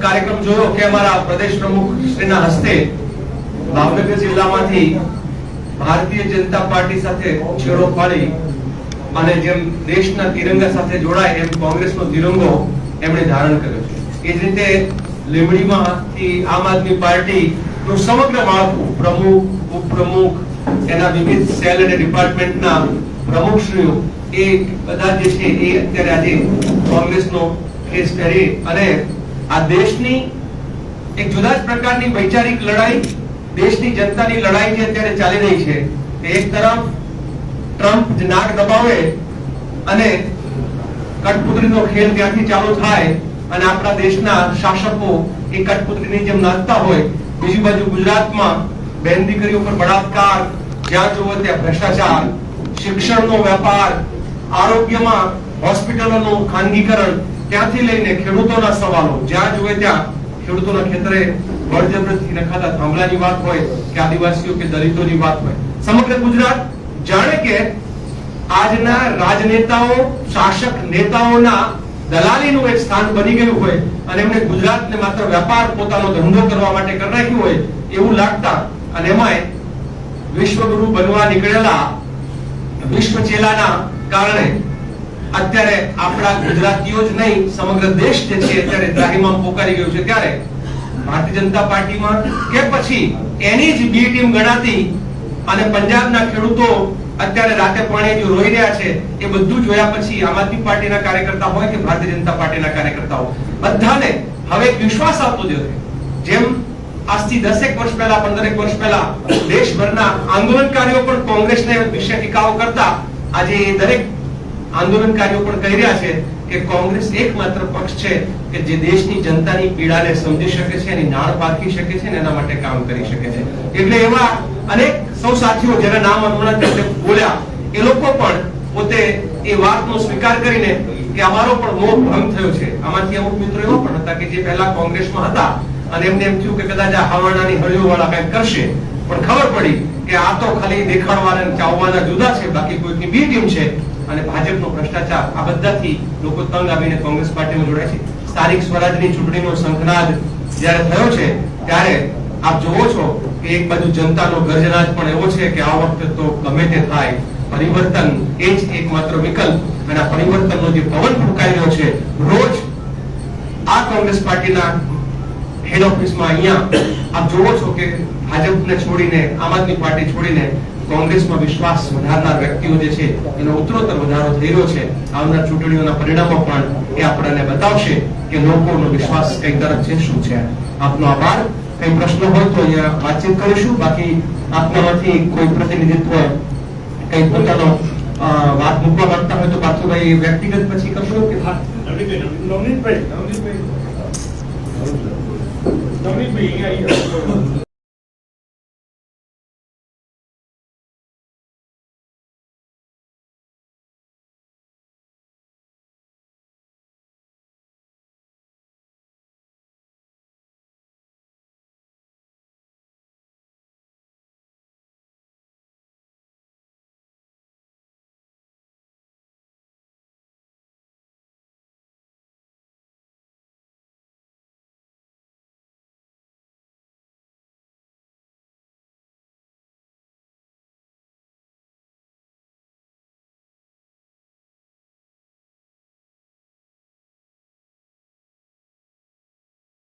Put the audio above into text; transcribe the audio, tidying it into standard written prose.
કાર્યક્રમ જોયો કે અમારા પ્રદેશ પ્રમુખ શ્રીના હસ્તે ભાવનગર જિલ્લામાંથી ભારતીય જનતા પાર્ટી સાથે છેડો ફાડી અને જેમ દેશના તિરંગા સાથે જોડાય એમ કોંગ્રેસનો તિરંગો એમણે ધારણ કર્યો છે. એ જ રીતે લીંબડીમાંથી આમ આદમી પાર્ટી નું સમગ્ર માળખું પ્રમુખ, ઉપપ્રમુખ, એના વિવિધ સેલ અને ડિપાર્ટમેન્ટના પ્રમુખશ્રીઓ એ બધા જે છે એ અત્યારે આજે કોંગ્રેસનો કેસ કરી અને આ દેશની એક જુદા જ પ્રકારની વૈચારિક લડાઈ, દેશની જનતાની લડાઈ જે અત્યારે ચાલી રહી છે, એક તરફ ટ્રમ્પ નાક દબાવે અને કઠપુતળીનો ખેલ ત્યાંથી ચાલુ થાય અને આપણા દેશના શાસકો એ કઠપુતળીની જેમ નાચતા હોય, બીજી બાજુ ગુજરાતમાં બેન દીકરીઓ પર બળાત્કાર, જ્યાં જુઓ ત્યાં ભ્રષ્ટાચાર, શિક્ષણનો વેપાર, આરોગ્યમાં હોસ્પિટલોનું ખાનગીકરણ, ત્યાંથી લઈને ખેડૂતોના સવાલો, જ્યાં જુએ ત્યાં ખેડૂતોના ખેતરે બળજબરીથી નખાતા થાંભલાની વાત હોય કે આદિવાસીઓ કે દલિતોની વાત હોય, સમગ્ર ગુજરાત જાણે કે આજના રાજનેતાઓ, શાસક નેતાઓના દલાલીનું એક સ્થાન બની ગયું હોય અને એમણે ગુજરાતને માત્ર વેપાર, પોતાનો ધંધો કરવા માટે કરી નાખ્યું હોય એવું લાગતા, અને એમાંય વિશ્વગુરુ બનવા નીકળેલા વિશ્વ ચેલાના કારણે અત્યારે આપણા ગુજરાતીઓ જ નહીં સમગ્ર દેશ જે છે અત્યારે ત્રાહિમામ પોકારી ગયું છે. ત્યારે ભારતીય જનતા પાર્ટીમાં કે પછી એની જ બી ટીમ ગણાતી અને પંજાબના ખેડૂતો અત્યારે રાતે પાણી જો રોઈ રહ્યા છે, એ બધું જોયા પછી આમ આદમી પાર્ટીના કાર્યકર્તા હોય કે ભારતીય જનતા પાર્ટીના કાર્યકર્તાઓ બધાને હવે વિશ્વાસ આવતો જશે. જેમ આજથી 10 વર્ષ પહેલા, 15 વર્ષ પહેલા દેશભરના આંદોલનકારીઓ પણ કોંગ્રેસને વિશે ટીકાઓ કરતા, આજે એ દરેક આંદોલનકારીઓ પણ કહી રહ્યા છે કે કોંગ્રેસ એકમાત્ર પક્ષ છે કે જે દેશની જનતાની પીડાને સમજી શકે છે, એની નાળ પારખી શકે છે અને એના માટે કામ કરી શકે છે. એટલે એવા અનેક સૌ સાથીઓ જેના નામ હમણાં તેમને બોલ્યા, એ લોકો પણ પોતે એ વાતનો સ્વીકાર કરીને કે અમારો પણ મોહ ભંગ થયો છે. આમાંથી અમુક મિત્રો એવા પણ હતા કે જે પહેલા કોંગ્રેસમાં હતા અને એમને એમ થયું કે કદાચ આ હવાણાની હળીઓ વાળા કંઈક કરશે, પણ ખબર પડી કે આ તો ખાલી દેખાડવાના અને ચાવવાના જુદા છે, બાકી કોઈકની બી ટીમ છે અને ભાજપનો ભ્રષ્ટાચાર. આ બધાથી લોકો તંગ આવીને કોંગ્રેસ પાર્ટીમાં જોડાય છે. સ્થાનિક સ્વરાજની ચૂંટણીનો શંખનાદ જ્યારે થયો છે ત્યારે આપ જોવો છો કે એક બાજુ જનતાનો ગર્જનાદ પણ એવો છે કે આ વખતે તો ગમે તે થાય, પરિવર્તન એ જ એકમાત્ર વિકલ્પ, અને આ પરિવર્તનનો જે પવન ફૂંકાઈ રહ્યો છે, રોજ આ કોંગ્રેસ પાર્ટીના હેડ ઓફિસમાં અહીંયા આપ જોવો છો કે ભાજપને છોડીને, આમ આદમી પાર્ટી છોડીને કોંગ્રેસમાં વિશ્વાસ વધારનાર વ્યક્તિઓ જે છે એનો ઉત્તરોત્તર વધારો થઈ રહ્યો છે. આવનાર ચૂંટણીઓના પરિણામો પણ એ આપણને બતાવશે કે લોકોનો વિશ્વાસ કઈ તરફ છે, શું છે. આપનો આભાર. કઈ પ્રશ્ન હોય તો અહીંયા વાતચીત કરીશું, બાકી આપનામાંથી કોઈ પ્રતિનિધિત્વ કઈ પોતાનો વાત મૂકવા માંગતા હોય તો પાર્થુભાઈ વ્યક્તિગત પછી કરશો કે નવનીતભાઈ